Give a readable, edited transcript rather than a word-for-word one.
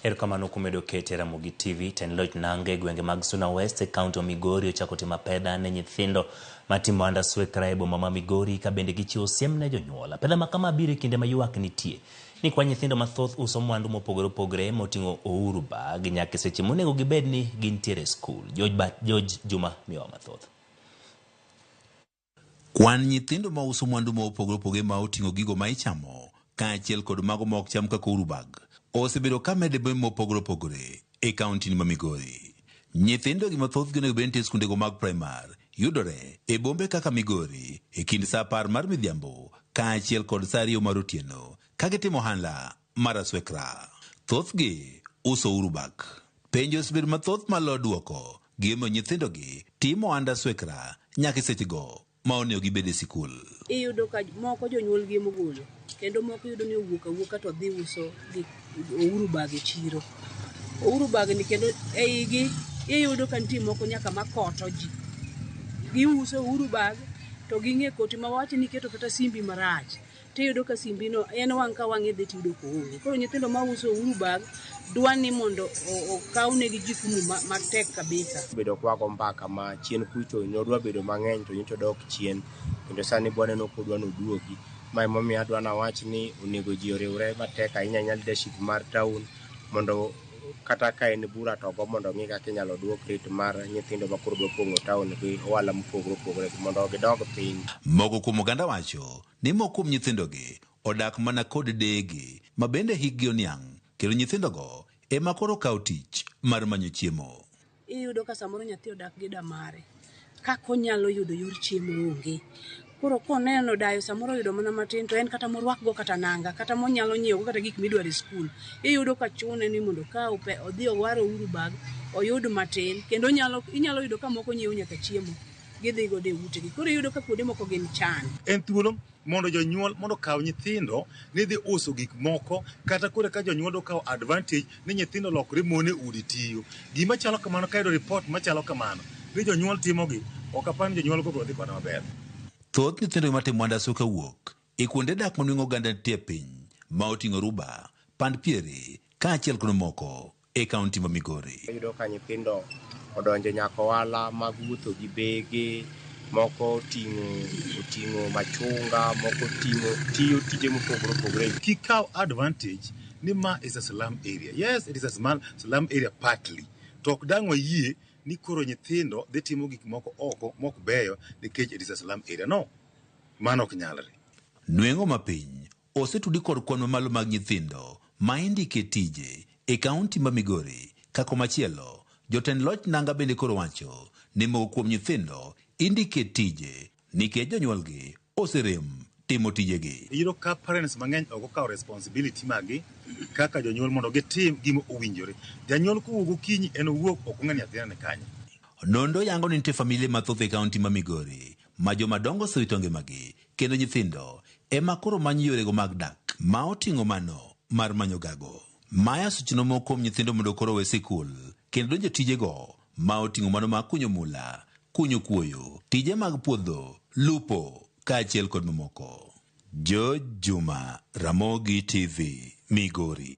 Erokamano kuom medo keto Ramogi TV. Tenloch Nange gwenge mag Suna West e kaunti ma Migori ochako timo pedha ne nyithindo matimo andaswekra e boma ma Migori ka bende gichiwo siem ne jonyuol. Pedha ma kama biro e kinde ma ywak nitie ni kwa nyithindo mathoth uso mwandu mopogore opogore moting'o ouru bag nyaka seche monego gibed ni gintiere skul. George Juma miwa mathoth. Kwan nyithindo ma uso mwandu mopogore opogore ma oting'o gigo ma ichamo kaachiel kod mago ma ok cham kaka ouru bag osebedo ka mede bombe mopogore opogore e kaunti ma Migori. Nyithindo gi mathoth gino bende skundego mag primar yudore e bombe kaka Migori e kind sa 10 mar midhiambo kaachiel kod sa 2 mar otieno ka gitimo ohala mar aswekra. Thothgi uso ouru bag. Penjo osebedo mathoth malo duoko gimo nyithindogi timo andaswekra nyaka sechego ma onego gibed e sikul. Iyudo ka moko jonyuol gi mogolo kendo moko yudo ni owuok to dhi uso gi ouru bag e chiro. Ouru bag ni kendo eigi iyudo ka nitie moko nyaka makoto ji. Giuso ouru bag to ging'e koti ma wach ni keto kata simbi marach. Tiyudo ka simbi no en wang' ka wang' idhi tiyudo ko onge. Koro nyithindo ma uso ouru bag dwa ni mondo okawnegi jukumu matek kabisa. Bedo kwago mbaka ma chien kucho nodwa bedo mang'eny to nyocha dok chien kendo sani bwana no kodwa no duogi. Mai momi adwa na wach ni onego ji oriwre matek ahinya leadership mar town mondo kata ka en bura to go mondo ng'i kaka inyalo duok rate mar nyithindo ma koro pong'o town gi ohala mopogore opogore mondo gidog piny. Mogo kuom oganda wacho ni moko kuom nyithindogi odak mana kod degi ma bende hikgi oniang' kendo nyithindogo ema koro kawo tich mar manyo chiemo. Iyudo ka samoro nyathi odak gi damare kako nyalo yudo yor chiemo onge. Koro koneno dayo samoro yudo mana matin to en kata morwak go kata nanga kata monyalo nyiewo kata gik midwaro e skul. Iyudo ka chune ni mondo ka odhi owaro ouru bag oyud matin kendo inyalo yudo ka moko nyiewo nyaka chiemo gidhi go de utegi. Koro iyudo ka kuonde moko gin chan. En thuolo mondo jonyuol mondo kaw nyithindo ni dhi uso gik moko kata kore ka jonyuol do kaw advantage ni nyithindo lokre mone udi tiyo. Gima chalo kamano ka yudo report machalo kamano ni jonyuol timogi ok apani jonyuol go biro dhi kode maber. Thoth nyithindo matimo andaswekra wuok e kuonde dak manueng'o oganda nitie piny ma oting'o Ruba, Pand Pieri kaachiel kod moko e kaunti ma Migori. Iyudo ka nyithindo odonjo nyaka ohala mag wuotho gi bege, moko oting'o machunga, moko tiyo tije mopogore opogore. Kikaw advantage ni ma is a slum area. Yes, it is a slum area partly. Tok dang' wayie ni koro nyithindo dhi timo gik moko oko mok beyo nikech it is a slum area. No, mano ok nyalre. Nweng'o mapiny osetudi kod kwan mamalo mag nyithindo ma indike tije e kaunti ma Migori. Kako machielo, jotend loch nanga bende koro wacho ni moko kuom nyithindo indike tije nikech jonyuolgi oserem timo tijegi. Iyudo ka parents mang'eny ok okawo responsibility magi kaka jonyuol mondo gitim gima owinjore. Janyuol kowuok gokinyi en owuok ok ong'e nyathina ni kanyo. Nondo yango ni nitie familia mathoth e kaunti ma Migori ma joma dongo osewito ngimagi kendo nyithindo ema koro manyo yorego mag dak ma oting'o mano mar manyo gago. Maya suchno moko kuom nyithindo mondo koro we sikul kendo donjo tijego ma oting'o mano mag kunyo mula, kunyo kuoyo, tije mag puodho, lupo kaachiel kod mamoko. George Juma, Ramogi TV, Migori.